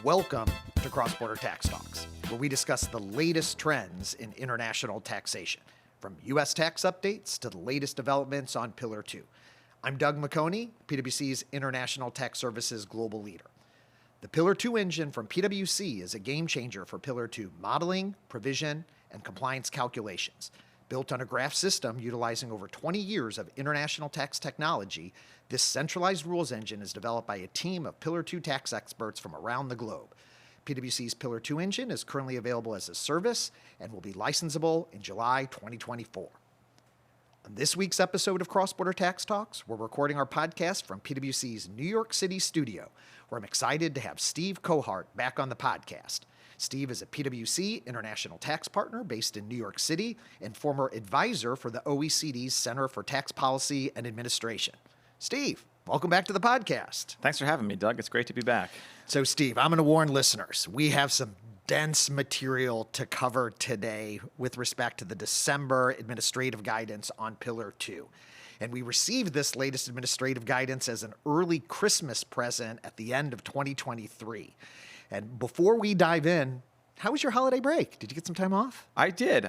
Welcome to Cross-Border Tax Talks, where we discuss the latest trends in international taxation, from U.S. tax updates to the latest developments on Pillar 2. I'm Doug McHoney, PwC's International Tax Services Global Leader. The Pillar 2 engine from PwC is a game changer for Pillar 2 modeling, provision, and compliance calculations. Built on a graph system utilizing over 20 years of international tax technology, this centralized rules engine is developed by a team of Pillar 2 tax experts from around the globe. PwC's Pillar 2 engine is currently available as a service and will be licensable in July 2024. On this week's episode of Cross-Border Tax Talks, we're recording our podcast from PwC's New York City studio, where I'm excited to have Steve Kohart back on the podcast. Steve is a PwC international tax partner based in New York City and former advisor for the OECD's Center for Tax Policy and Administration. Steve, welcome back to the podcast. Thanks for having me, Doug. It's great to be back. So, Steve, I'm going to warn listeners. We have some dense material to cover today with respect to the December administrative guidance on Pillar 2. And we received this latest administrative guidance as an early Christmas present at the end of 2023. And before we dive in, how was your holiday break? Did you get some time off? I did.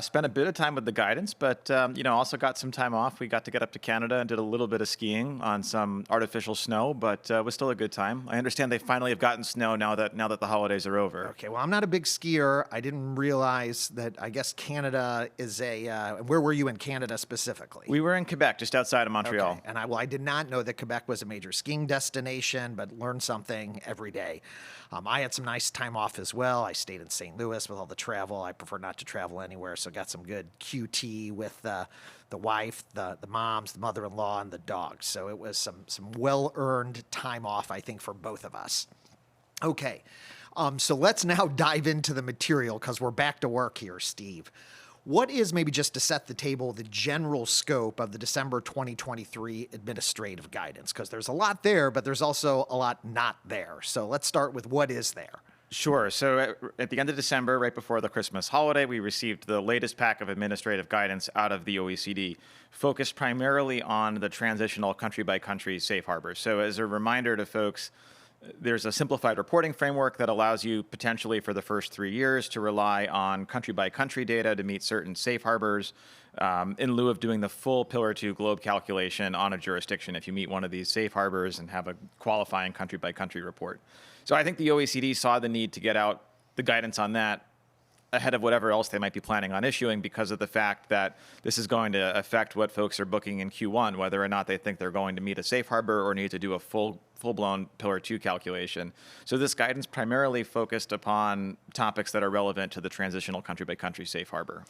Spent a bit of time with the guidance, but also got some time off. We got to get up to Canada and did a little bit of skiing on some artificial snow, but it was still a good time. I understand they finally have gotten snow now that the holidays are over. Okay, well, I'm not a big skier. I didn't realize that, I guess Canada is where were you in Canada specifically? We were in Quebec, just outside of Montreal. Okay. And I did not know that Quebec was a major skiing destination, but learned something every day. I had some nice time off as well. I stayed in St. Louis with all the travel. I prefer not to travel anywhere, so got some good QT with the wife, the moms, the mother-in-law, and the dogs. So it was some well-earned time off, I think, for both of us. Okay, so let's now dive into the material because we're back to work here, Steve. What is, maybe just to set the table, the general scope of the December 2023 administrative guidance? Because there's a lot there, but there's also a lot not there. So let's start with what is there. Sure. So at the end of December, right before the Christmas holiday, we received the latest pack of administrative guidance out of the OECD, focused primarily on the transitional country-by-country safe harbor. So as a reminder to folks, there's a simplified reporting framework that allows you potentially for the first 3 years to rely on country-by-country data to meet certain safe harbors in lieu of doing the full Pillar 2 globe calculation on a jurisdiction if you meet one of these safe harbors and have a qualifying country-by-country report. So I think the OECD saw the need to get out the guidance on that ahead of whatever else they might be planning on issuing because of the fact that this is going to affect what folks are booking in Q1, whether or not they think they're going to meet a safe harbor or need to do a full-blown Pillar 2 calculation. So this guidance primarily focused upon topics that are relevant to the transitional country-by-country safe harbor.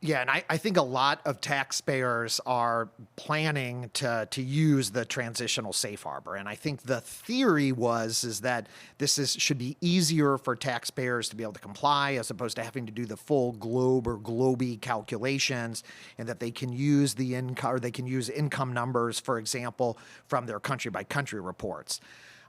Yeah, and I think a lot of taxpayers are planning to use the transitional safe harbor. And I think the theory is that should be easier for taxpayers to be able to comply as opposed to having to do the full globe or globey calculations, and that they can use the income, or they can use income numbers, for example, from their country-by-country reports.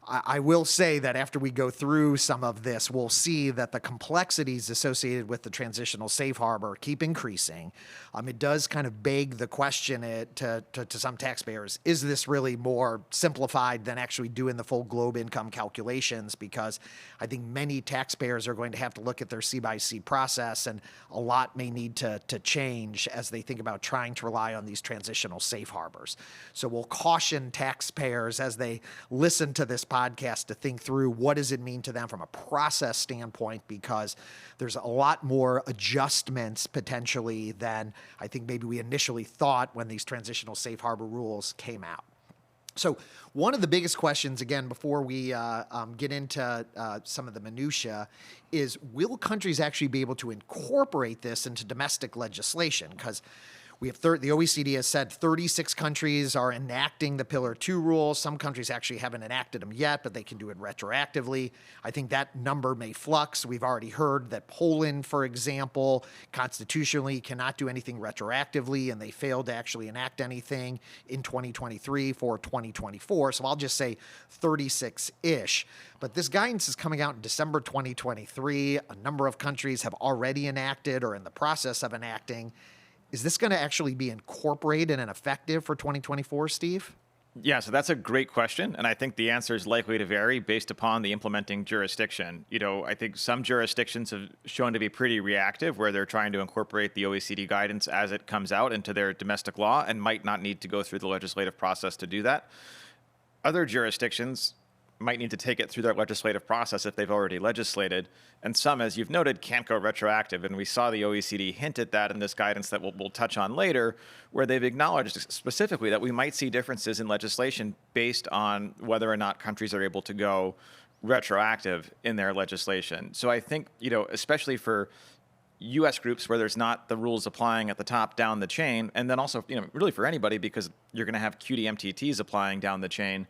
I will say that after we go through some of this, we'll see that the complexities associated with the transitional safe harbor keep increasing. It does kind of beg the question to some taxpayers, is this really more simplified than actually doing the full globe income calculations? Because I think many taxpayers are going to have to look at their C-by-C process, and a lot may need to change as they think about trying to rely on these transitional safe harbors. So we'll caution taxpayers as they listen to this podcast to think through what does it mean to them from a process standpoint, because there's a lot more adjustments potentially than I think maybe we initially thought when these transitional safe harbor rules came out. So one of the biggest questions, again, before we get into some of the minutia, is will countries actually be able to incorporate this into domestic legislation? Because we have the OECD has said 36 countries are enacting the Pillar 2 rules. Some countries actually haven't enacted them yet, but they can do it retroactively. I think that number may flux. We've already heard that Poland, for example, constitutionally cannot do anything retroactively, and they failed to actually enact anything in 2023 for 2024. So I'll just say 36-ish. But this guidance is coming out in December 2023. A number of countries have already enacted or in the process of enacting. Is this going to actually be incorporated and effective for 2024, Steve? Yeah, so that's a great question. And I think the answer is likely to vary based upon the implementing jurisdiction. I think some jurisdictions have shown to be pretty reactive, where they're trying to incorporate the OECD guidance as it comes out into their domestic law and might not need to go through the legislative process to do that. Other jurisdictions might need to take it through their legislative process if they've already legislated. And some, as you've noted, can't go retroactive. And we saw the OECD hint at that in this guidance that we'll touch on later, where they've acknowledged specifically that we might see differences in legislation based on whether or not countries are able to go retroactive in their legislation. So I think, especially for U.S. groups where there's not the rules applying at the top down the chain, and then also, really for anybody, because you're going to have QDMTTs applying down the chain,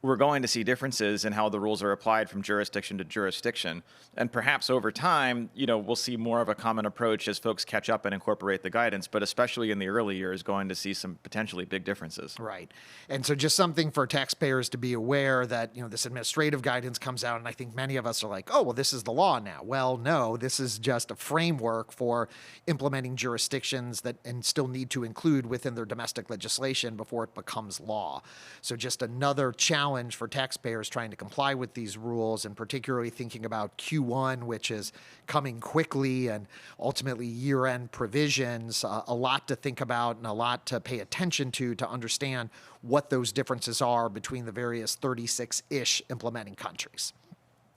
we're going to see differences in how the rules are applied from jurisdiction to jurisdiction. And perhaps over time, we'll see more of a common approach as folks catch up and incorporate the guidance, but especially in the early years, going to see some potentially big differences. Right. And so just something for taxpayers to be aware that, this administrative guidance comes out, and I think many of us are like, oh, well, this is the law now. Well, no, this is just a framework for implementing jurisdictions that and still need to include within their domestic legislation before it becomes law. So just another challenge for taxpayers trying to comply with these rules, and particularly thinking about Q1, which is coming quickly, and ultimately year-end provisions, a lot to think about and a lot to pay attention to understand what those differences are between the various 36-ish implementing countries.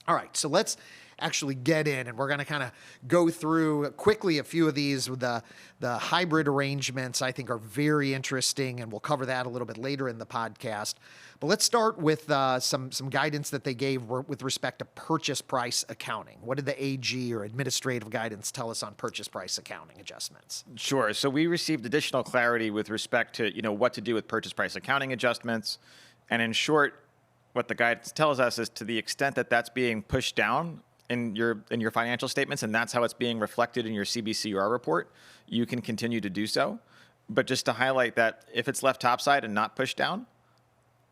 All right, so let's actually get in, and we're going to kind of go through quickly a few of these. With the hybrid arrangements, I think, are very interesting, and we'll cover that a little bit later in the podcast. But let's start with some guidance that they gave with respect to purchase price accounting. What did the AG or administrative guidance tell us on purchase price accounting adjustments? Sure. So we received additional clarity with respect to what to do with purchase price accounting adjustments, and in short, what the guidance tells us is, to the extent that that's being pushed down in your financial statements, and that's how it's being reflected in your CBCR report, you can continue to do so. But just to highlight that, if it's left topside and not pushed down,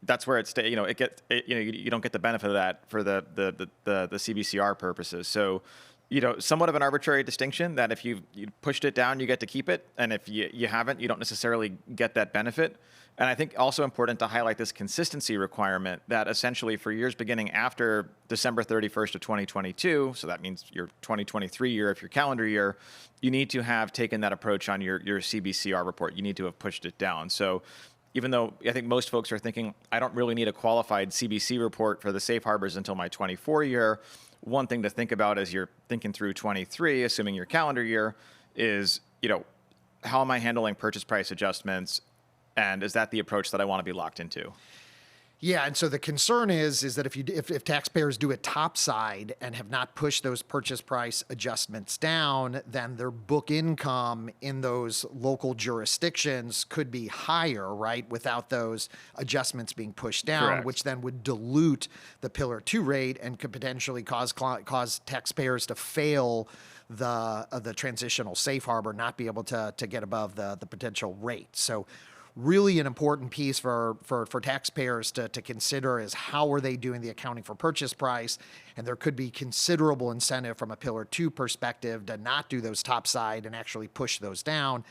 that's where it stays. You don't get the benefit of that for the CBCR purposes. So, somewhat of an arbitrary distinction, that if you pushed it down, you get to keep it, and if you haven't, you don't necessarily get that benefit. And I think also important to highlight this consistency requirement, that essentially for years beginning after December 31st of 2022, so that means your 2023 year, if your calendar year, you need to have taken that approach on your CBCR report. You need to have pushed it down. So even though I think most folks are thinking, I don't really need a qualified CBC report for the safe harbors until my 24 year, one thing to think about as you're thinking through 23, assuming your calendar year, is, how am I handling purchase price adjustments? And is that the approach that I want to be locked into? Yeah, and so the concern is that if taxpayers do it topside and have not pushed those purchase price adjustments down, then their book income in those local jurisdictions could be higher, right, without those adjustments being pushed down. Correct. Which then would dilute the Pillar 2 rate and could potentially cause taxpayers to fail the transitional safe harbor, not be able to get above the potential rate. So really an important piece for taxpayers to consider is, how are they doing the accounting for purchase price? And there could be considerable incentive from a Pillar 2 perspective to not do those topside and actually push those down.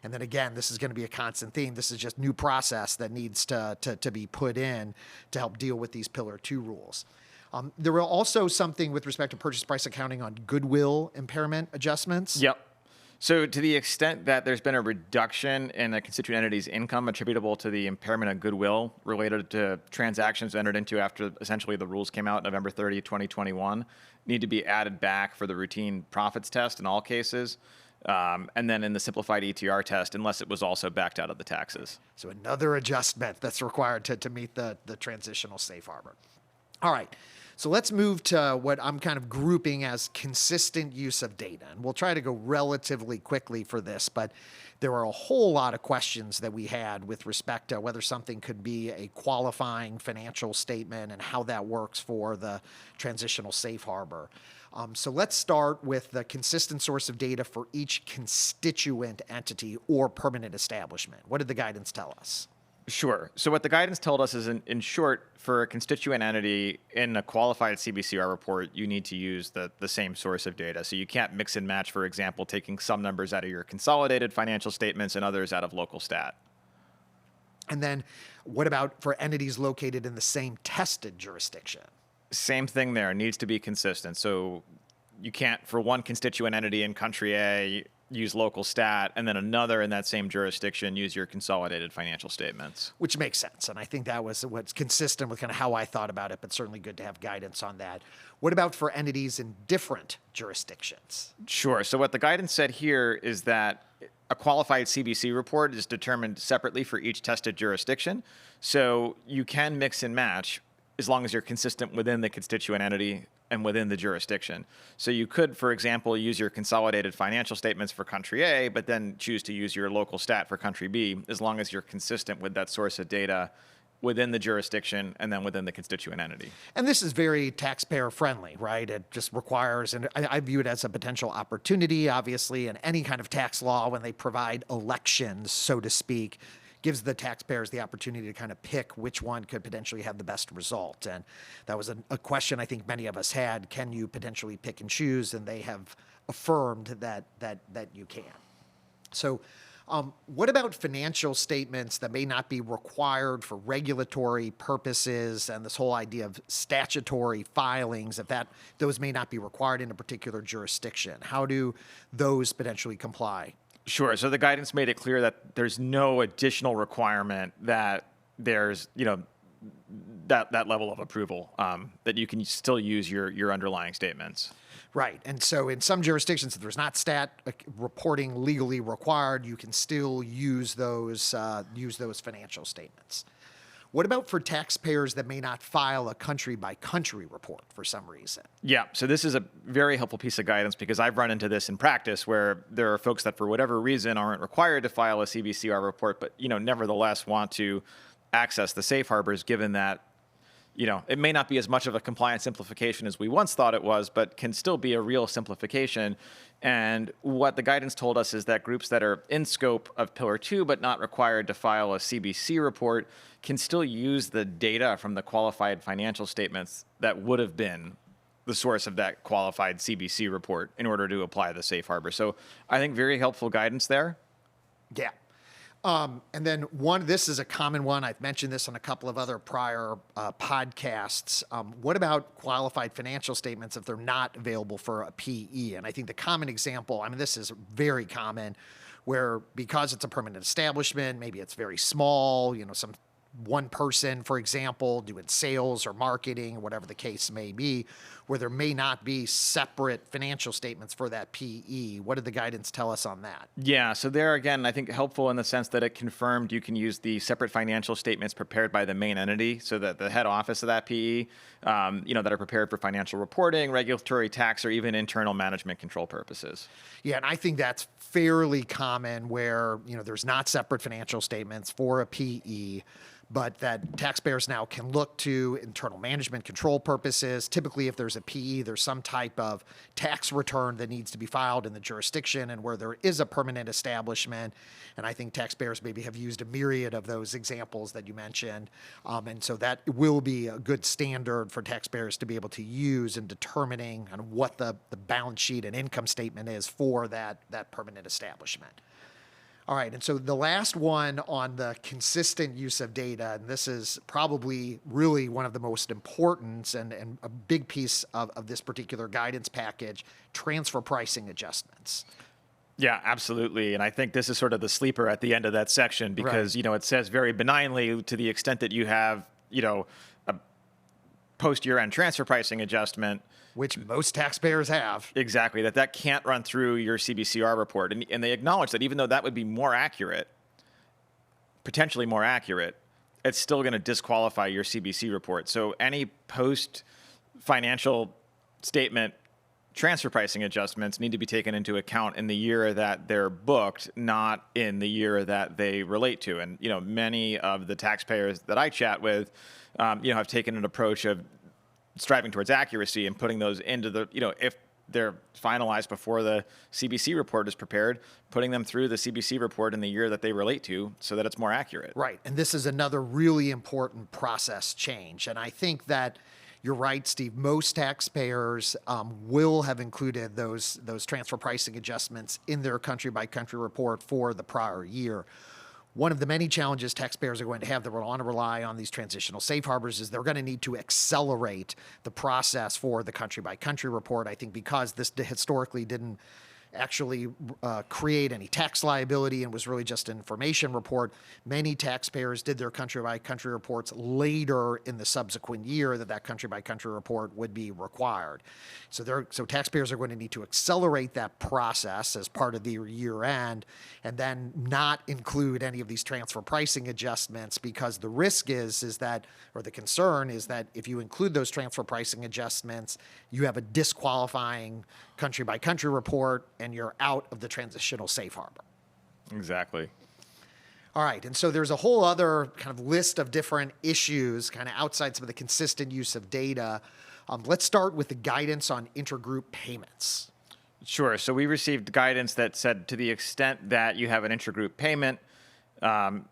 And then again, this is going to be a constant theme. This is just new process that needs to be put in to help deal with these Pillar 2 rules. There were also something with respect to purchase price accounting on goodwill impairment adjustments. Yep. So to the extent that there's been a reduction in a constituent entity's income attributable to the impairment of goodwill related to transactions entered into after essentially the rules came out November 30, 2021, need to be added back for the routine profits test in all cases. And then in the simplified ETR test, unless it was also backed out of the taxes. So another adjustment that's required to meet the transitional safe harbor. All right. So let's move to what I'm kind of grouping as consistent use of data. And we'll try to go relatively quickly for this, but there were a whole lot of questions that we had with respect to whether something could be a qualifying financial statement and how that works for the transitional safe harbor. So let's start with the consistent source of data for each constituent entity or permanent establishment. What did the guidance tell us? Sure. So what the guidance told us is, in short, for a constituent entity in a qualified CBCR report, you need to use the same source of data. So you can't mix and match, for example, taking some numbers out of your consolidated financial statements and others out of local stat. And then what about for entities located in the same tested jurisdiction? Same thing there. Needs to be consistent. So you can't, for one constituent entity in country A, use local stat, and then another in that same jurisdiction use your consolidated financial statements. Which makes sense. And I think that was what's consistent with kind of how I thought about it, but certainly good to have guidance on that. What about for entities in different jurisdictions? Sure. So what the guidance said here is that a qualified CBC report is determined separately for each tested jurisdiction. So you can mix and match as long as you're consistent within the constituent entity and within the jurisdiction. So you could, for example, use your consolidated financial statements for country A, but then choose to use your local stat for country B, as long as you're consistent with that source of data within the jurisdiction and then within the constituent entity. And this is very taxpayer friendly, right? It just requires, and I view it as a potential opportunity, obviously, in any kind of tax law when they provide elections, so to speak, gives the taxpayers the opportunity to kind of pick which one could potentially have the best result. And that was a question I think many of us had. Can you potentially pick and choose? And they have affirmed that you can. So what about financial statements that may not be required for regulatory purposes and this whole idea of statutory filings, if those may not be required in a particular jurisdiction? How do those potentially comply? Sure. So the guidance made it clear that there's no additional requirement that there's, that level of approval, that you can still use your underlying statements. Right. And so in some jurisdictions, if there's not stat reporting legally required, you can still use those financial statements. What about for taxpayers that may not file a country-by-country report for some reason? Yeah, so this is a very helpful piece of guidance because I've run into this in practice where there are folks that for whatever reason aren't required to file a CBCR report, but nevertheless want to access the safe harbors given that it may not be as much of a compliance simplification as we once thought it was, but can still be a real simplification. And what the guidance told us is that groups that are in scope of Pillar 2 but not required to file a CBC report can still use the data from the qualified financial statements that would have been the source of that qualified CBC report in order to apply the safe harbor. So I think very helpful guidance there. Yeah. And then this is a common one. I've mentioned this on a couple of other prior podcasts. What about qualified financial statements if they're not available for a PE? And I think the common example, this is very common, where because it's a permanent establishment, maybe it's very small, some one person, for example, doing sales or marketing or whatever the case may be, where there may not be separate financial statements for that PE. What did the guidance tell us on that? Yeah, so there again, I think helpful in the sense that it confirmed you can use the separate financial statements prepared by the main entity, so that the head office of that PE, that are prepared for financial reporting, regulatory, tax, or even internal management control purposes. Yeah, and I think that's fairly common where, there's not separate financial statements for a PE, but that taxpayers now can look to internal management control purposes. Typically, if there's a PE, there's some type of tax return that needs to be filed in the jurisdiction and where there is a permanent establishment. And I think taxpayers maybe have used a myriad of those examples that you mentioned. And so that will be a good standard for taxpayers to be able to use in determining kind of what the balance sheet and income statement is for that permanent establishment. All right, and so the last one on the consistent use of data, and this is probably really one of the most important and a big piece of this particular guidance package, transfer pricing adjustments. Yeah, absolutely. And I think this is sort of the sleeper at the end of that section because, right. It says very benignly to the extent that you have, a post-year-end transfer pricing adjustment, which most taxpayers have. Exactly, that can't run through your CBCR report. And they acknowledge that even though that would be more accurate, potentially more accurate, it's still going to disqualify your CBC report. So any post-financial statement transfer pricing adjustments need to be taken into account in the year that they're booked, not in the year that they relate to. And, many of the taxpayers that I chat with, have taken an approach of striving towards accuracy and putting those into the, if they're finalized before the CBC report is prepared, putting them through the CBC report in the year that they relate to so that it's more accurate. Right. And this is another really important process change. And I think that you're right, Steve. Most taxpayers will have included those transfer pricing adjustments in their country-by-country report for the prior year. one of the many challenges taxpayers are going to have that will want to rely on these transitional safe harbors is they're going to need to accelerate the process for the country-by-country report. I think because this historically didn't actually create any tax liability and was really just an information report, many taxpayers did their country-by-country reports later in the subsequent year that country-by-country report would be required. So taxpayers are going to need to accelerate that process as part of the year end and then not include any of these transfer pricing adjustments, because the risk is that, or the concern is that if you include those transfer pricing adjustments, you have a disqualifying country-by-country report and you're out of the transitional safe harbor. Exactly. All right, and so there's a whole other kind of list of different issues kind of outside some of the consistent use of data. Let's start with the guidance on intergroup payments. Sure. So we received guidance that said to the extent that you have an intergroup payment,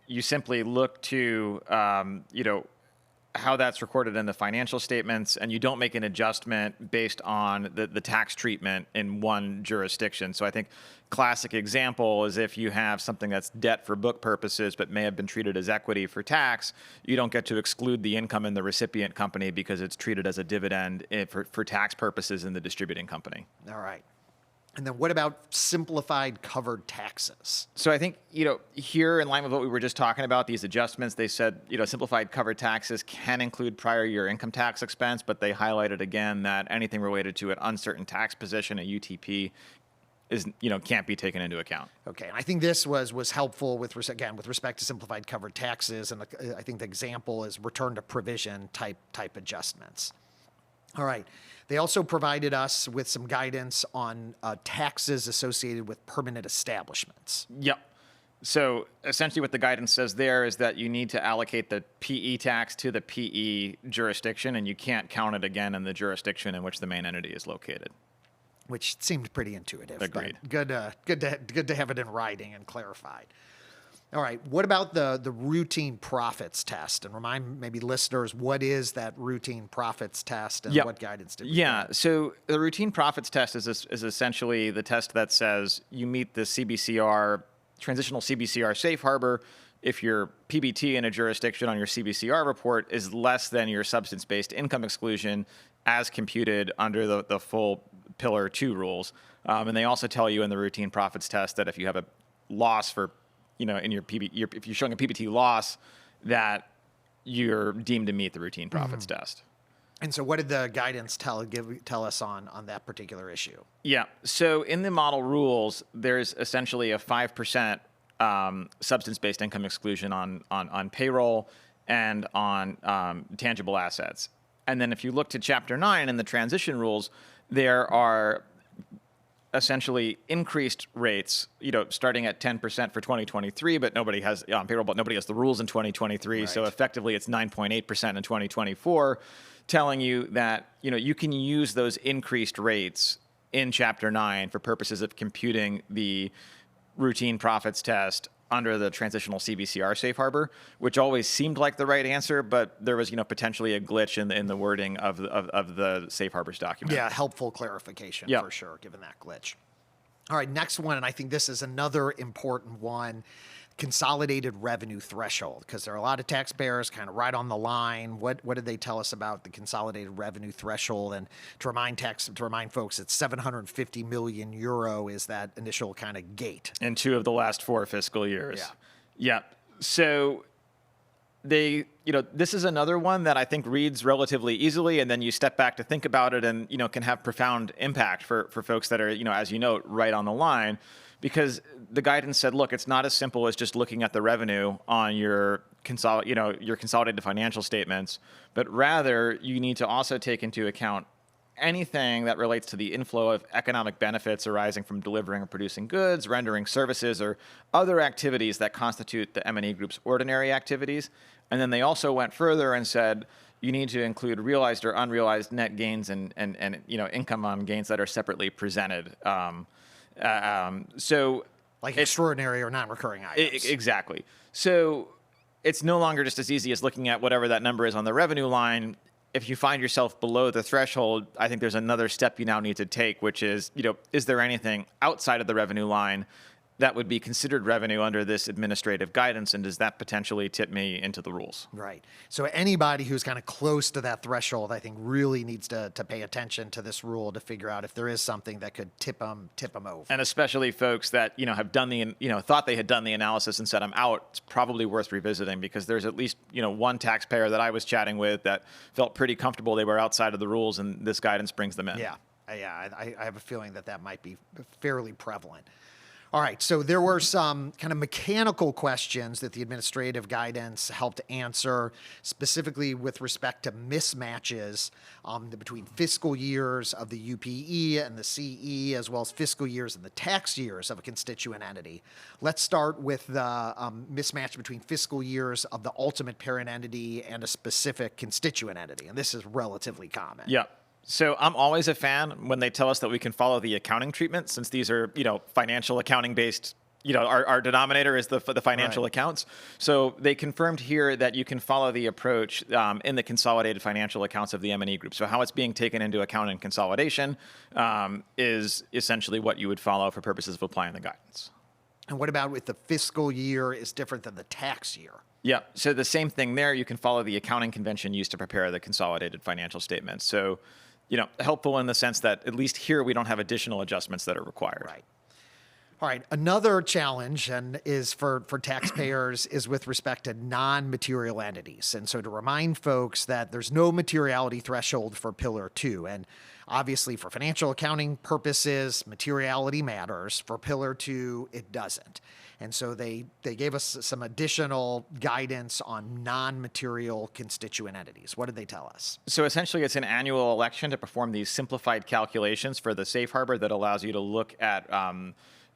you simply look to, how that's recorded in the financial statements, and you don't make an adjustment based on the tax treatment in one jurisdiction. So I think classic example is if you have something that's debt for book purposes but may have been treated as equity for tax, you don't get to exclude the income in the recipient company because it's treated as a dividend for tax purposes in the distributing company. All right. And then what about simplified covered taxes? So I think, here in line with what we were just talking about, these adjustments, they said, simplified covered taxes can include prior year income tax expense, but they highlighted again that anything related to an uncertain tax position, a UTP, is, can't be taken into account. Okay, and I think this was helpful with respect to simplified covered taxes, and I think the example is return to provision type adjustments. All right. They also provided us with some guidance on taxes associated with permanent establishments. Yep. So essentially what the guidance says there is that you need to allocate the PE tax to the PE jurisdiction, and you can't count it again in the jurisdiction in which the main entity is located. Which seemed pretty intuitive. Agreed. But good to have it in writing and clarified. All right, what about the routine profits test? And remind maybe listeners, what is that routine profits test and what guidance did we get? So the routine profits test is essentially the test that says you meet the CBCR, transitional CBCR safe harbor, if your PBT in a jurisdiction on your CBCR report is less than your substance-based income exclusion as computed under the full Pillar 2 rules. And they also tell you in the routine profits test that if you have a loss for in your if you're showing a PBT loss, that you're deemed to meet the routine profits test. And so what did the guidance tell us on that particular issue? Yeah. So in the model rules, there's essentially a 5% substance-based income exclusion on payroll and on tangible assets. And then if you look to Chapter 9 in the transition rules, there are essentially increased rates, starting at 10% for 2023, but nobody has on payroll, but nobody has the rules in 2023. Right. So effectively it's 9.8% in 2024, telling you that, you can use those increased rates in Chapter 9 for purposes of computing the routine profits test under the transitional CBCR safe harbor, which always seemed like the right answer, but there was, potentially a glitch in the wording of the safe harbors document. Yeah, helpful clarification for sure, given that glitch. All right, next one, and I think this is another important one, consolidated revenue threshold, because there are a lot of taxpayers kind of right on the line. What did they tell us about the consolidated revenue threshold? And to remind folks, it's 750 million euro is that initial kind of gate. In 2 of the last 4 fiscal years. Yeah. So this is another one that I think reads relatively easily, and then you step back to think about it and, can have profound impact for folks that are, as you note, right on the line. Because the guidance said, look, it's not as simple as just looking at the revenue on your consolidated financial statements, but rather you need to also take into account anything that relates to the inflow of economic benefits arising from delivering or producing goods, rendering services, or other activities that constitute the M&E Group's ordinary activities. And then they also went further and said, you need to include realized or unrealized net gains and income on gains that are separately presented. So like extraordinary or non-recurring items. Exactly. So it's no longer just as easy as looking at whatever that number is on the revenue line. If you find yourself below the threshold, I think there's another step you now need to take, which is, is there anything outside of the revenue line that would be considered revenue under this administrative guidance, and does that potentially tip me into the rules? Right. So anybody who's kind of close to that threshold, I think, really needs to pay attention to this rule to figure out if there is something that could tip them over. And especially folks that have done thought they had done the analysis and said I'm out. It's probably worth revisiting, because there's at least one taxpayer that I was chatting with that felt pretty comfortable they were outside of the rules, and this guidance brings them in. Yeah. I have a feeling that might be fairly prevalent. All right, so there were some kind of mechanical questions that the administrative guidance helped answer, specifically with respect to mismatches between fiscal years of the UPE and the CE, as well as fiscal years and the tax years of a constituent entity. Let's start with the mismatch between fiscal years of the ultimate parent entity and a specific constituent entity, and this is relatively common. Yeah. So I'm always a fan when they tell us that we can follow the accounting treatment, since these are, financial accounting based, our denominator is the financial accounts. So they confirmed here that you can follow the approach in the consolidated financial accounts of the M&E group. So how it's being taken into account in consolidation is essentially what you would follow for purposes of applying the guidance. And what about with the fiscal year is different than the tax year? Yeah, so the same thing there. You can follow the accounting convention used to prepare the consolidated financial statements. So, helpful in the sense that at least here we don't have additional adjustments that are required. Right. All right. Another challenge is for taxpayers is with respect to non-material entities. And so to remind folks that there's no materiality threshold for Pillar 2. And obviously for financial accounting purposes, materiality matters. For Pillar 2, it doesn't. And so they gave us some additional guidance on non-material constituent entities. What did they tell us? So essentially, it's an annual election to perform these simplified calculations for the safe harbor that allows you to look at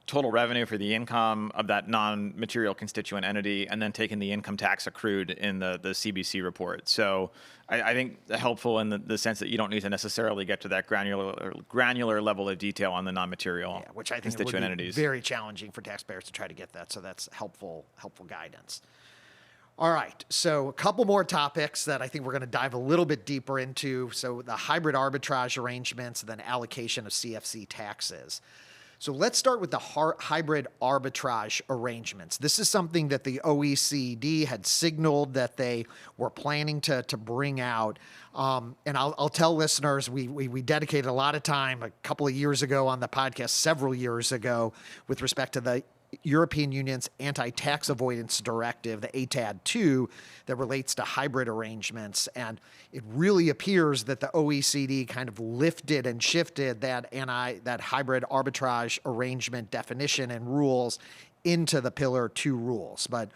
total revenue for the income of that non-material constituent entity, and then taking the income tax accrued in the CBC report. So I think helpful in the sense that you don't need to necessarily get to that granular level of detail on the non-material which I think constituent it would be entities. Very challenging for taxpayers to try to get that. So that's helpful guidance. All right, so a couple more topics that I think we're going to dive a little bit deeper into. So the hybrid arbitrage arrangements, and then allocation of CFC taxes. So let's start with the hybrid arbitrage arrangements. This is something that the OECD had signaled that they were planning to bring out. And I'll tell listeners, we dedicated a lot of time a couple of years ago on the podcast, several years ago, with respect to the European Union's anti-tax avoidance directive, the ATAD2, that relates to hybrid arrangements. And it really appears that the OECD kind of lifted and shifted that hybrid arbitrage arrangement definition and rules into the Pillar 2 rules. But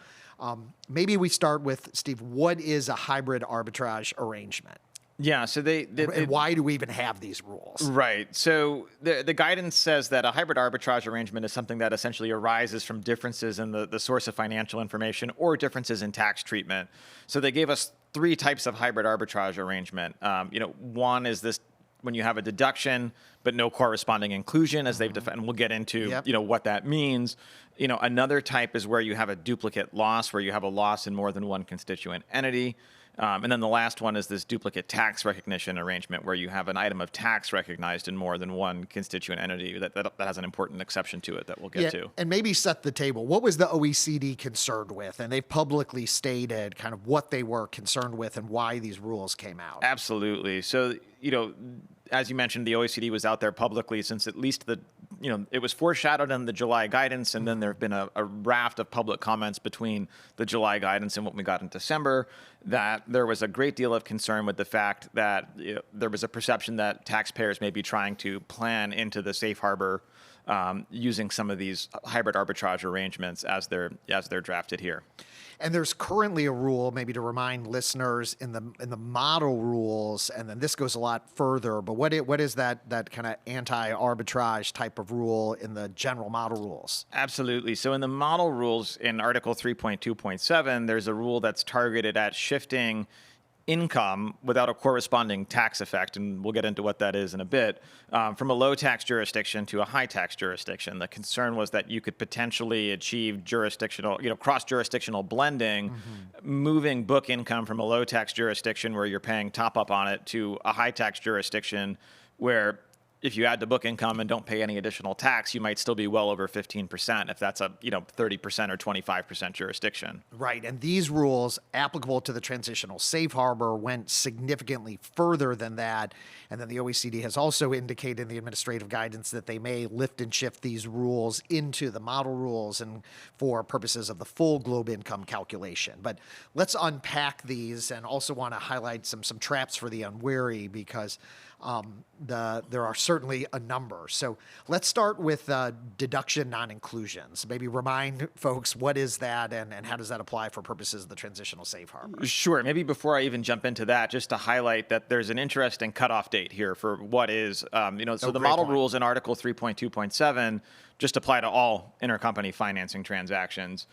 maybe we start with, Steve, what is a hybrid arbitrage arrangement? Yeah, so and why do we even have these rules? Right. So the guidance says that a hybrid arbitrage arrangement is something that essentially arises from differences in the source of financial information or differences in tax treatment. So they gave us three types of hybrid arbitrage arrangement. One is this when you have a deduction but no corresponding inclusion, as they've defined. We'll get into what that means. Another type is where you have a duplicate loss, where you have a loss in more than one constituent entity. And then the last one is this duplicate tax recognition arrangement, where you have an item of tax recognized in more than one constituent entity that has an important exception to it that we'll get to. And maybe set the table. What was the OECD concerned with? And they've publicly stated kind of what they were concerned with and why these rules came out. Absolutely. So, as you mentioned, the OECD was out there publicly since at least it was foreshadowed in the July guidance, and then there have been a raft of public comments between the July guidance and what we got in December, that there was a great deal of concern with the fact that there was a perception that taxpayers may be trying to plan into the safe harbor using some of these hybrid arbitrage arrangements as they're drafted here. And there's currently a rule, maybe to remind listeners, in the model rules, and then this goes a lot further, but what is that kind of anti-arbitrage type of rule in the general model rules? Absolutely. So in the model rules, in Article 3.2.7, there's a rule that's targeted at shifting income without a corresponding tax effect, and we'll get into what that is in a bit, from a low tax jurisdiction to a high tax jurisdiction. The concern was that you could potentially achieve cross-jurisdictional blending, moving book income from a low tax jurisdiction where you're paying top up on it to a high tax jurisdiction where if you add to book income and don't pay any additional tax, you might still be well over 15% if that's a 30% or 25% jurisdiction. Right, and these rules applicable to the transitional safe harbor went significantly further than that. And then the OECD has also indicated in the administrative guidance that they may lift and shift these rules into the model rules and for purposes of the full globe income calculation. But let's unpack these, and also want to highlight some traps for the unwary, because there are certainly a number. So let's start with deduction non-inclusions. Maybe remind folks, what is that, and how does that apply for purposes of the transitional safe harbor? Sure. Maybe before I even jump into that, just to highlight that there's an interesting cutoff date here for what is, so the model rules in Article 3.2.7 just apply to all intercompany financing transactions.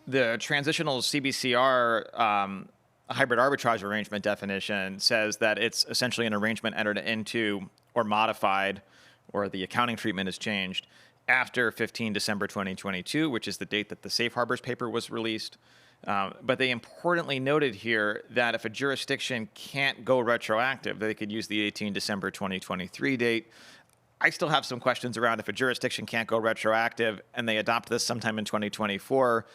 The transitional CBCR hybrid arbitrage arrangement definition says that it's essentially an arrangement entered into or modified, or the accounting treatment is changed after 15 December 2022, which is the date that the Safe Harbors paper was released. But they importantly noted here that if a jurisdiction can't go retroactive, they could use the 18 December 2023 date. I still have some questions around if a jurisdiction can't go retroactive and they adopt this sometime in 2024.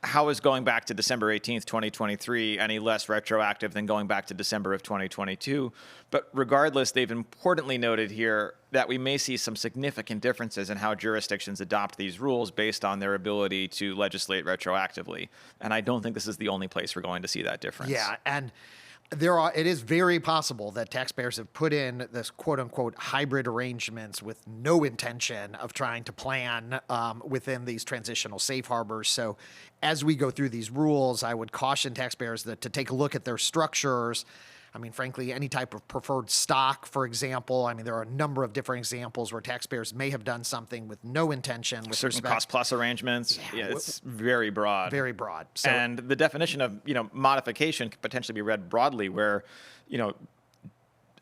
How is going back to December 18th, 2023 any less retroactive than going back to December of 2022? But regardless, they've importantly noted here that we may see some significant differences in how jurisdictions adopt these rules based on their ability to legislate retroactively. And I don't think this is the only place we're going to see that difference. Yeah, and it is very possible that taxpayers have put in this quote unquote hybrid arrangements with no intention of trying to plan within these transitional safe harbors. So as we go through these rules, I would caution taxpayers to take a look at their structures. I mean, frankly, any type of preferred stock, for example. I mean, there are a number of different examples where taxpayers may have done something with no intention. With certain cost plus arrangements. Yeah, it's very broad. Very broad. So, and the definition of modification could potentially be read broadly, where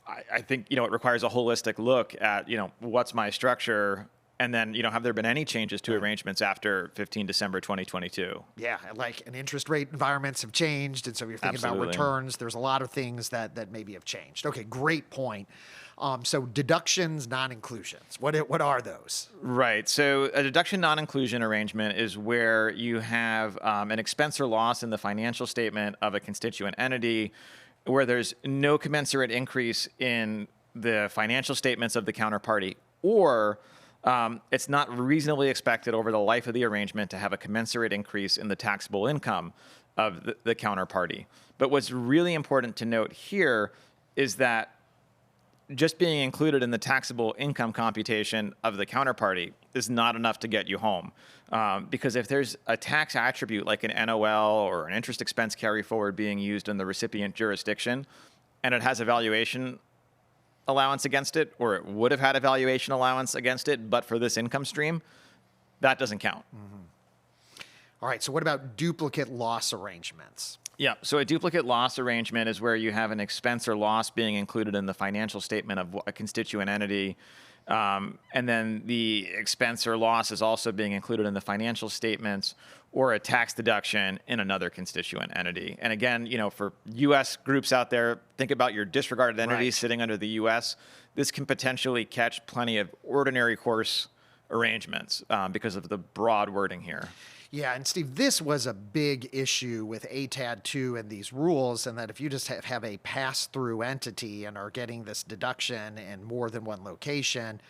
I think it requires a holistic look at what's my structure. And then, have there been any changes to arrangements after 15 December 2022? Yeah, like an interest rate environments have changed. And so you're thinking Absolutely. about returns. There's a lot of things that maybe have changed. Okay, great point. So deductions, non-inclusions, what are those? Right. So a deduction non-inclusion arrangement is where you have an expense or loss in the financial statement of a constituent entity where there's no commensurate increase in the financial statements of the counterparty, or it's not reasonably expected over the life of the arrangement to have a commensurate increase in the taxable income of the counterparty. But what's really important to note here is that just being included in the taxable income computation of the counterparty is not enough to get you home. Because if there's a tax attribute like an NOL or an interest expense carry forward being used in the recipient jurisdiction, and it has a valuation allowance against it, or it would have had a valuation allowance against it, but for this income stream, that doesn't count. Mm-hmm. All right, so what about duplicate loss arrangements? Yeah, so a duplicate loss arrangement is where you have an expense or loss being included in the financial statement of a constituent entity, and then the expense or loss is also being included in the financial statements or a tax deduction in another constituent entity. And again, for U.S. groups out there, think about your disregarded entities sitting under the U.S. This can potentially catch plenty of ordinary course arrangements because of the broad wording here. Yeah, and Steve, this was a big issue with ATAD 2 and these rules, and that if you just have a pass-through entity and are getting this deduction in more than one location,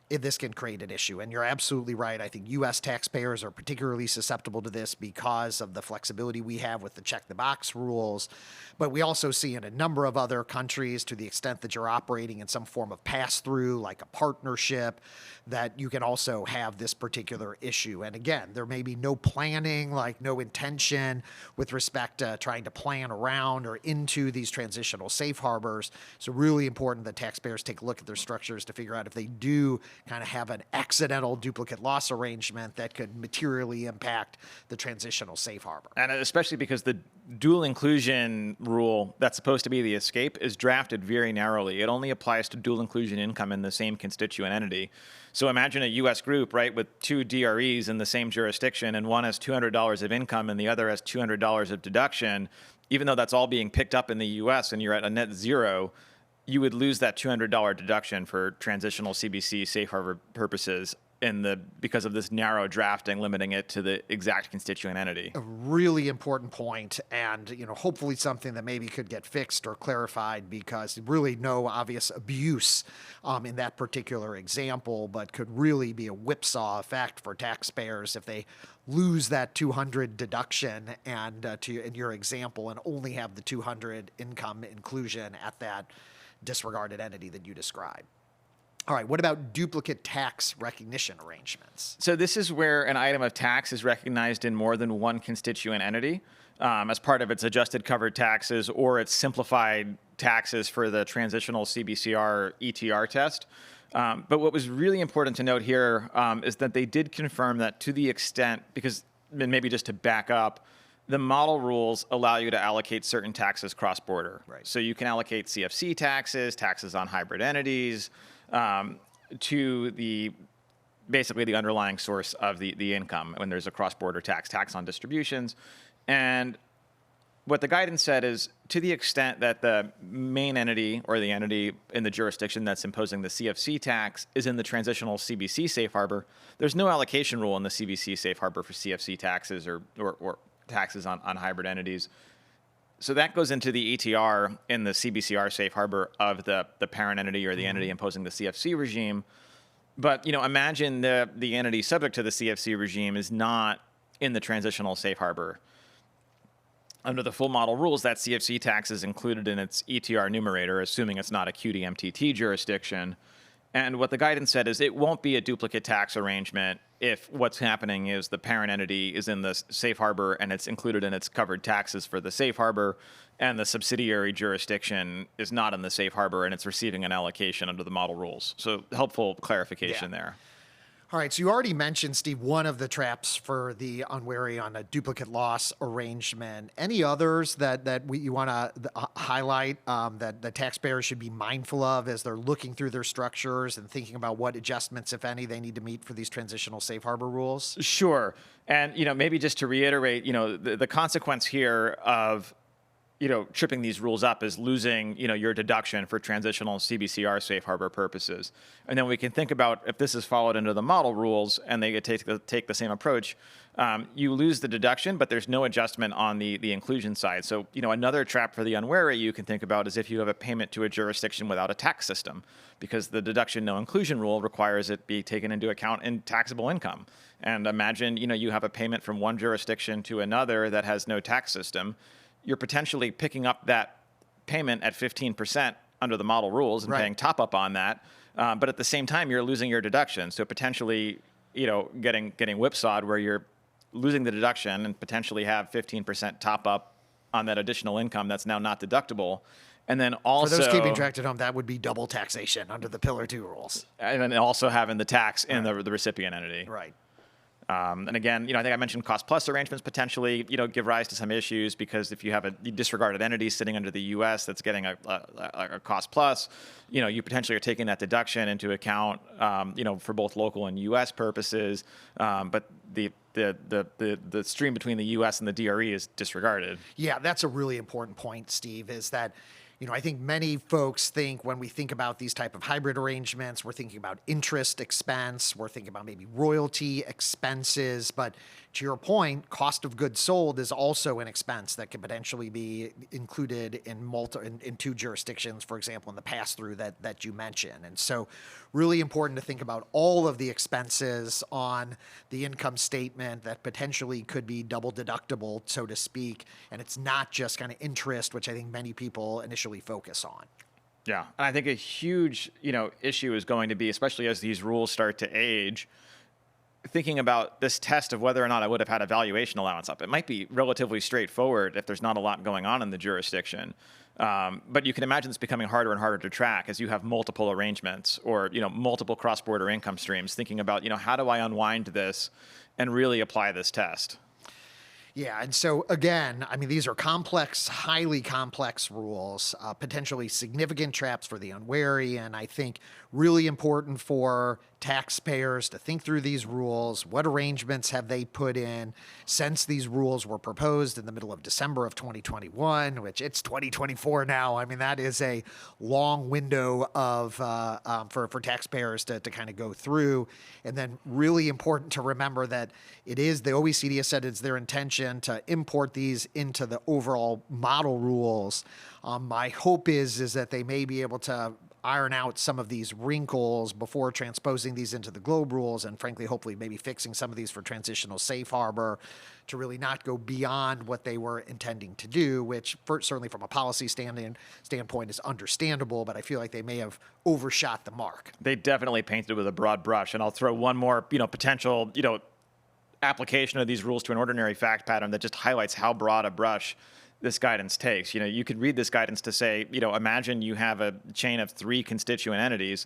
this can create an issue. And you're absolutely right. I think U.S. taxpayers are particularly susceptible to this because of the flexibility we have with the check-the-box rules. But we also see in a number of other countries, to the extent that you're operating in some form of pass-through, like a partnership, that you can also have this particular issue. And again, there may be no planning, like no intention with respect to trying to plan around or into these transitional safe harbors. So really important that taxpayers take a look at their structures to figure out if they do kind of have an accidental duplicate loss arrangement that could materially impact the transitional safe harbor. And especially because the dual inclusion rule that's supposed to be the escape is drafted very narrowly. It only applies to dual inclusion income in the same constituent entity. So imagine a U.S. group, right, with two DREs in the same jurisdiction, and one has $200 of income and the other has $200 of deduction. Even though that's all being picked up in the U.S. and you're at a net zero, you would lose that $200 deduction for transitional CBC safe harbor purposes because of this narrow drafting, limiting it to the exact constituent entity. A really important point, and hopefully something that maybe could get fixed or clarified, because really no obvious abuse in that particular example, but could really be a whipsaw effect for taxpayers if they lose that 200 deduction and in your example, and only have the 200 income inclusion at that disregarded entity that you described. All right, what about duplicate tax recognition arrangements? So this is where an item of tax is recognized in more than one constituent entity as part of its adjusted covered taxes or its simplified taxes for the transitional CBCR ETR test. But what was really important to note here is that they did confirm that to the extent, because maybe just to back up, the model rules allow you to allocate certain taxes cross-border. Right. So you can allocate CFC taxes, taxes on hybrid entities, to basically the underlying source of the income when there's a cross-border tax on distributions. And what the guidance said is, to the extent that the main entity or the entity in the jurisdiction that's imposing the CFC tax is in the transitional CBC safe harbor, there's no allocation rule in the CBC safe harbor for CFC taxes or taxes on hybrid entities. So that goes into the ETR in the CBCR safe harbor of the parent entity or the entity imposing the CFC regime. But imagine the entity subject to the CFC regime is not in the transitional safe harbor. Under the full model rules, that CFC tax is included in its ETR numerator, assuming it's not a QDMTT jurisdiction. And what the guidance said is it won't be a duplicate tax arrangement if what's happening is the parent entity is in the safe harbor and it's included in its covered taxes for the safe harbor, and the subsidiary jurisdiction is not in the safe harbor and it's receiving an allocation under the model rules. So helpful clarification there. All right, so you already mentioned, Steve, one of the traps for the unwary on a duplicate loss arrangement. Any others that you want to highlight that the taxpayers should be mindful of as they're looking through their structures and thinking about what adjustments, if any, they need to meet for these transitional safe harbor rules? Sure. And, maybe just to reiterate, the consequence here of tripping these rules up is losing, your deduction for transitional CBCR safe harbor purposes. And then we can think about if this is followed into the model rules and they take the same approach, you lose the deduction, but there's no adjustment on the inclusion side. So, another trap for the unwary you can think about is if you have a payment to a jurisdiction without a tax system, because the deduction no inclusion rule requires it be taken into account in taxable income. And imagine, you have a payment from one jurisdiction to another that has no tax system. You're potentially picking up that payment at 15% under the model rules and paying top up on that. But at the same time, you're losing your deduction. So potentially, getting whipsawed where you're losing the deduction and potentially have 15% top up on that additional income that's now not deductible. And then also, for those keeping track at home, that would be double taxation under the Pillar 2 rules. And then also having the tax in the recipient entity. Right. And again, I think I mentioned cost plus arrangements potentially, give rise to some issues, because if you have a disregarded entity sitting under the U.S. that's getting a cost plus, you potentially are taking that deduction into account, for both local and U.S. purposes. But the stream between the U.S. and the DRE is disregarded. Yeah, that's a really important point, Steve, is that I think many folks think when we think about these type of hybrid arrangements, we're thinking about interest expense, we're thinking about maybe royalty expenses, but to your point, cost of goods sold is also an expense that could potentially be included in two jurisdictions, for example, in the pass-through that you mentioned. And so really important to think about all of the expenses on the income statement that potentially could be double deductible, so to speak, and it's not just kind of interest, which I think many people initially focus on. Yeah, and I think a huge, issue is going to be, especially as these rules start to age, thinking about this test of whether or not I would have had a valuation allowance up. It might be relatively straightforward if there's not a lot going on in the jurisdiction. But you can imagine it's becoming harder and harder to track as you have multiple arrangements or, multiple cross-border income streams, thinking about, how do I unwind this and really apply this test? Yeah, and so again, these are complex, highly complex rules, potentially significant traps for the unwary, and I think really important for taxpayers to think through these rules. What arrangements have they put in since these rules were proposed in the middle of December of 2021, which it's 2024 now. I mean, that is a long window of for taxpayers to kind of go through. And then really important to remember that it is the OECD has said it's their intention to import these into the overall model rules. My hope is that they may be able to iron out some of these wrinkles before transposing these into the globe rules, and frankly, hopefully maybe fixing some of these for transitional safe harbor to really not go beyond what they were intending to do, which certainly from a policy standpoint is understandable, but I feel like they may have overshot the mark. They definitely painted it with a broad brush, and I'll throw one more, potential, application of these rules to an ordinary fact pattern that just highlights how broad a brush this guidance takes. You could read this guidance to say, imagine you have a chain of 3 constituent entities,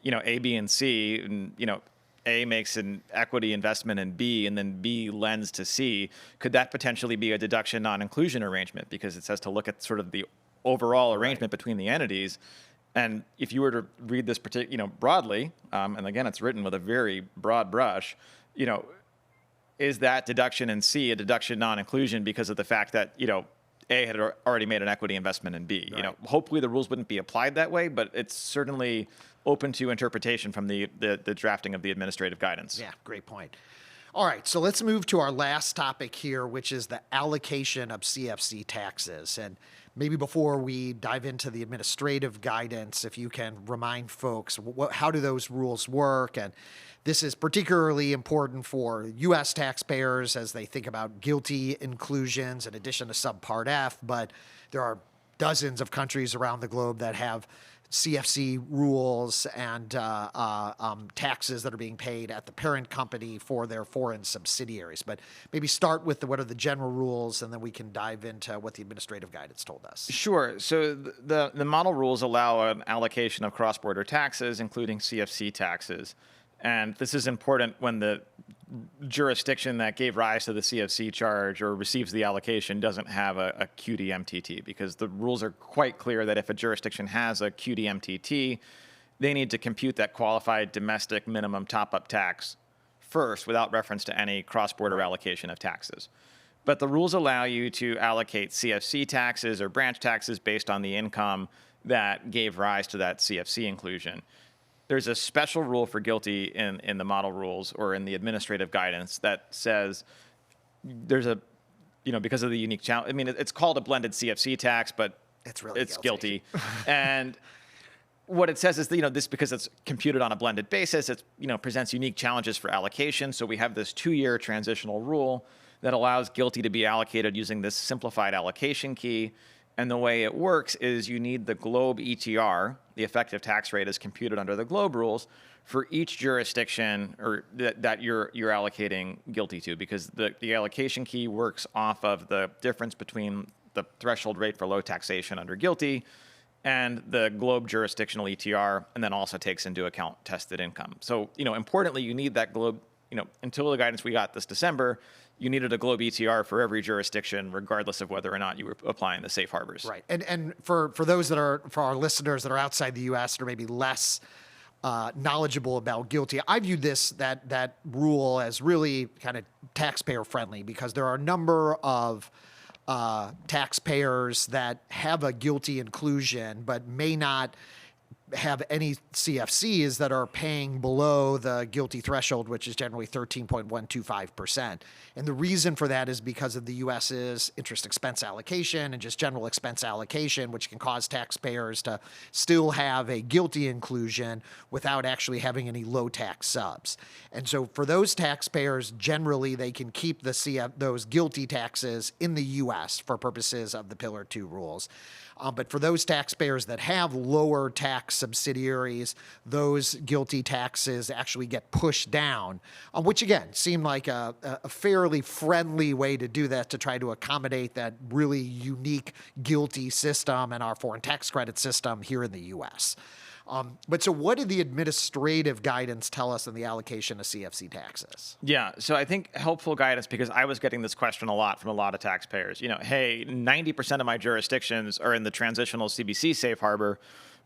A, B, and C, and, A makes an equity investment in B, and then B lends to C. Could that potentially be a deduction non-inclusion arrangement? Because it says to look at sort of the overall arrangement between the entities. And if you were to read this broadly, and again, it's written with a very broad brush, is that deduction in C a deduction non-inclusion because of the fact that, A had already made an equity investment in B. Right. Hopefully the rules wouldn't be applied that way, but it's certainly open to interpretation from the drafting of the administrative guidance. Yeah, great point. All right, so let's move to our last topic here, which is the allocation of CFC taxes. And maybe before we dive into the administrative guidance, if you can remind folks, how do those rules work? And this is particularly important for U.S. taxpayers as they think about GILTI inclusions in addition to Subpart F, but there are dozens of countries around the globe that have CFC rules and taxes that are being paid at the parent company for their foreign subsidiaries. But maybe start with what are the general rules, and then we can dive into what the administrative guidance told us. Sure. So the model rules allow an allocation of cross-border taxes, including CFC taxes. And this is important when the jurisdiction that gave rise to the CFC charge or receives the allocation doesn't have a QDMTT, because the rules are quite clear that if a jurisdiction has a QDMTT, they need to compute that qualified domestic minimum top-up tax first without reference to any cross-border allocation of taxes. But the rules allow you to allocate CFC taxes or branch taxes based on the income that gave rise to that CFC inclusion. There's a special rule for GILTI in the model rules or in the administrative guidance that says there's a, because of the unique challenge. I mean, it's called a blended CFC tax, but it's GILTI. And what it says is, this because it's computed on a blended basis, it, presents unique challenges for allocation. So we have this 2-year transitional rule that allows GILTI to be allocated using this simplified allocation key. And the way it works is you need the globe ETR, the effective tax rate is computed under the globe rules, for each jurisdiction or that you're allocating GILTI to, because the allocation key works off of the difference between the threshold rate for low taxation under GILTI and the globe jurisdictional ETR, and then also takes into account tested income. So, importantly, you need that globe, until the guidance we got this December, you needed a globe ETR for every jurisdiction, regardless of whether or not you were applying the safe harbors. Right. And for those for our listeners that are outside the U.S. or maybe less knowledgeable about GILTI, I view that rule as really kind of taxpayer friendly, because there are a number of taxpayers that have a GILTI inclusion but may not have any CFCs that are paying below the GILTI threshold, which is generally 13.125%. And the reason for that is because of the U.S.'s interest expense allocation and just general expense allocation, which can cause taxpayers to still have a GILTI inclusion without actually having any low tax subs. And so for those taxpayers, generally they can keep those GILTI taxes in the U.S. for purposes of the Pillar 2 rules. But for those taxpayers that have lower tax subsidiaries, those GILTI taxes actually get pushed down, which again seemed like a fairly friendly way to do that, to try to accommodate that really unique GILTI system and our foreign tax credit system here in the U.S. But so what did the administrative guidance tell us on the allocation of CFC taxes? Yeah, so I think helpful guidance, because I was getting this question a lot from a lot of taxpayers. Hey, 90% of my jurisdictions are in the transitional CBC safe harbor,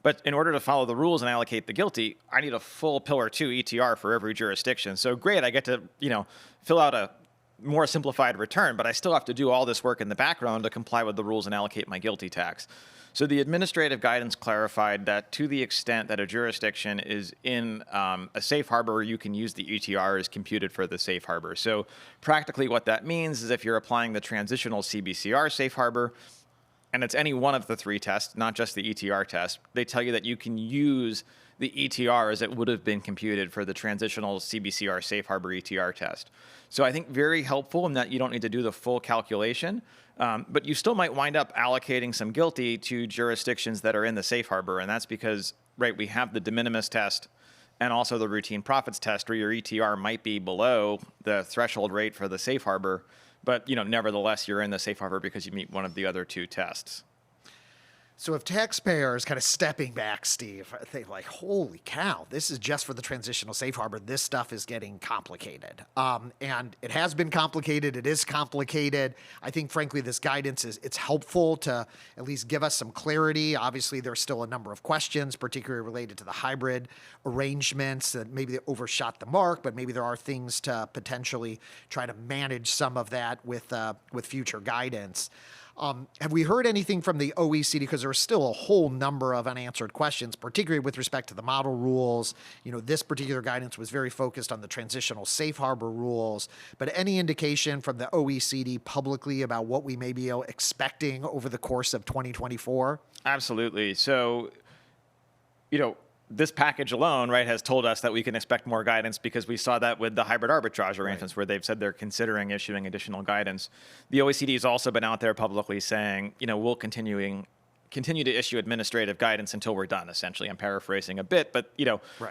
But in order to follow the rules and allocate the guilty, I need a full Pillar 2 ETR for every jurisdiction. So great, I get to, fill out a more simplified return, but I still have to do all this work in the background to comply with the rules and allocate my guilty tax. So the administrative guidance clarified that to the extent that a jurisdiction is in a safe harbor, you can use the ETR as computed for the safe harbor. So practically what that means is if you're applying the transitional CBCR safe harbor, and it's any one of the three tests, not just the ETR test, they tell you that you can use the ETR as it would have been computed for the transitional CBCR safe harbor ETR test. So I think very helpful in that you don't need to do the full calculation, but you still might wind up allocating some guilty to jurisdictions that are in the safe harbor. And that's because, right, we have the de minimis test and also the routine profits test where your ETR might be below the threshold rate for the safe harbor. But, nevertheless, you're in the safe harbor because you meet one of the other two tests. So if taxpayers kind of stepping back, Steve, think like, holy cow, this is just for the transitional safe harbor. This stuff is getting complicated. And it has been complicated. It is complicated. I think, frankly, this guidance it's helpful to at least give us some clarity. Obviously, there's still a number of questions, particularly related to the hybrid arrangements that maybe they overshot the mark, but maybe there are things to potentially try to manage some of that with future guidance. Have we heard anything from the OECD? Because there are still a whole number of unanswered questions, particularly with respect to the model rules. This particular guidance was very focused on the transitional safe harbor rules. But any indication from the OECD publicly about what we may be expecting over the course of 2024? Absolutely. So, this package alone, right, has told us that we can expect more guidance because we saw that with the hybrid arbitrage arrangements where they've said they're considering issuing additional guidance. The OECD has also been out there publicly saying, we'll continue to issue administrative guidance until we're done, essentially. I'm paraphrasing a bit, but,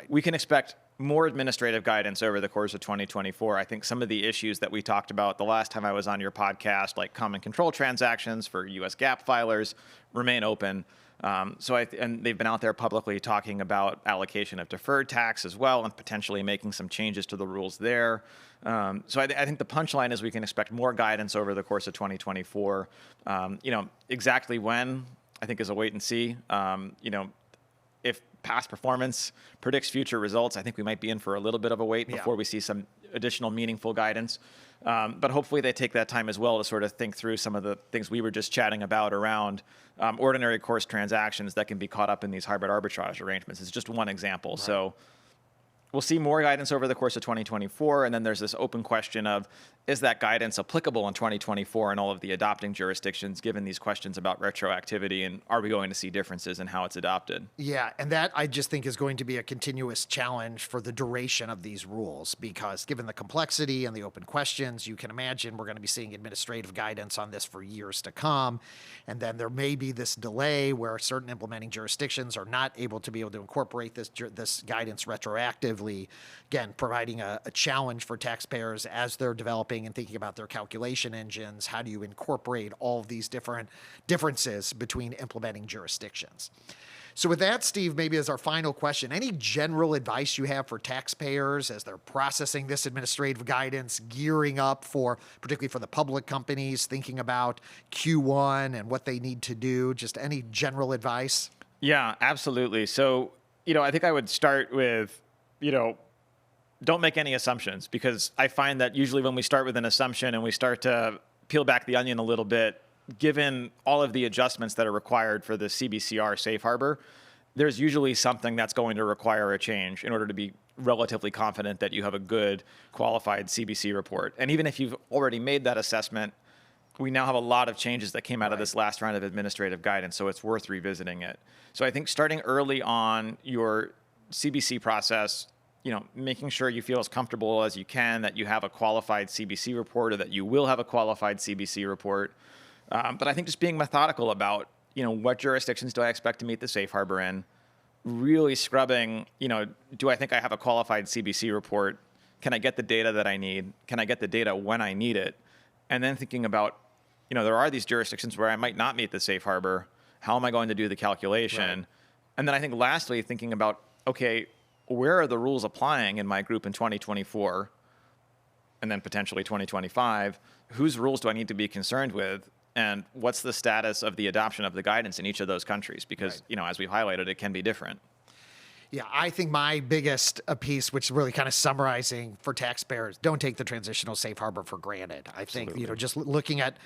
we can expect more administrative guidance over the course of 2024. I think some of the issues that we talked about the last time I was on your podcast, like common control transactions for US GAAP filers, remain open. And they've been out there publicly talking about allocation of deferred tax as well, and potentially making some changes to the rules there. So I think the punchline is we can expect more guidance over the course of 2024. Exactly when, I think, is a wait and see. If past performance predicts future results, I think we might be in for a little bit of a wait before we see some additional meaningful guidance. But hopefully they take that time as well to sort of think through some of the things we were just chatting about around ordinary course transactions that can be caught up in these hybrid arbitrage arrangements. It's just one example. Right. So we'll see more guidance over the course of 2024. And then there's this open question of, is that guidance applicable in 2024 in all of the adopting jurisdictions, given these questions about retroactivity, and are we going to see differences in how it's adopted? Yeah, and that I just think is going to be a continuous challenge for the duration of these rules, because given the complexity and the open questions, you can imagine we're going to be seeing administrative guidance on this for years to come. And then there may be this delay where certain implementing jurisdictions are not able to incorporate this guidance retroactively, again, providing a challenge for taxpayers as they're developing and thinking about their calculation engines. How do you incorporate all of these different differences between implementing jurisdictions? So with that, Steve, maybe as our final question, any general advice you have for taxpayers as they're processing this administrative guidance, gearing up particularly for the public companies, thinking about Q1 and what they need to do? Just any general advice? Yeah, absolutely. So, I think I would start with, don't make any assumptions, because I find that usually when we start with an assumption and we start to peel back the onion a little bit, given all of the adjustments that are required for the CBCR safe harbor, there's usually something that's going to require a change in order to be relatively confident that you have a good qualified CBC report. And even if you've already made that assessment, we now have a lot of changes that came out of this last round of administrative guidance, so it's worth revisiting it. So I think starting early on your CBC process, making sure you feel as comfortable as you can that you have a qualified CBC report, or that you will have a qualified CBC report. But I think just being methodical about, what jurisdictions do I expect to meet the safe harbor in? Really scrubbing, do I think I have a qualified CBC report? Can I get the data that I need? Can I get the data when I need it? And then thinking about, there are these jurisdictions where I might not meet the safe harbor. How am I going to do the calculation? Right. And then I think lastly, thinking about, okay, where are the rules applying in my group in 2024 and then potentially 2025? Whose rules do I need to be concerned with? And what's the status of the adoption of the guidance in each of those countries? Because, Right. as we highlighted, it can be different. Yeah, I think my biggest piece, which is really kind of summarizing for taxpayers, don't take the transitional safe harbor for granted. I think, just looking at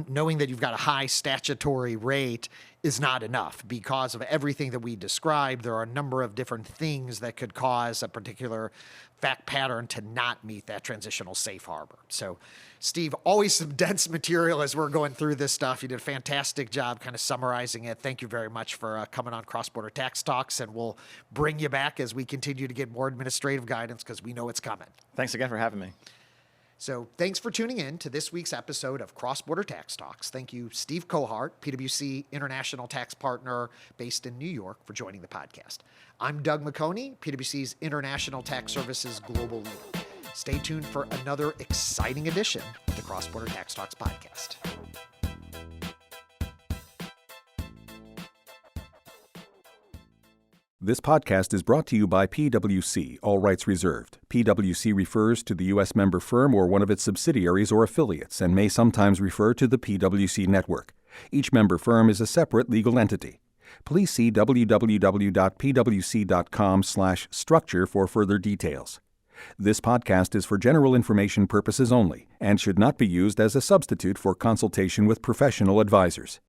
knowing that you've got a high statutory rate is not enough because of everything that we described. There are a number of different things that could cause a particular fact pattern to not meet that transitional safe harbor. So, Steve, always some dense material as we're going through this stuff. You did a fantastic job kind of summarizing it. Thank you very much for coming on Cross-Border Tax Talks, and we'll bring you back as we continue to get more administrative guidance because we know it's coming. Thanks again for having me. So thanks for tuning in to this week's episode of Cross-Border Tax Talks. Thank you, Steve Kohart, PwC International Tax Partner based in New York, for joining the podcast. I'm Doug McHoney, PwC's International Tax Services Global Lead. Stay tuned for another exciting edition of the Cross-Border Tax Talks podcast. This podcast is brought to you by PwC, all rights reserved. PwC refers to the U.S. member firm or one of its subsidiaries or affiliates and may sometimes refer to the PwC network. Each member firm is a separate legal entity. Please see www.pwc.com/structure for further details. This podcast is for general information purposes only and should not be used as a substitute for consultation with professional advisors.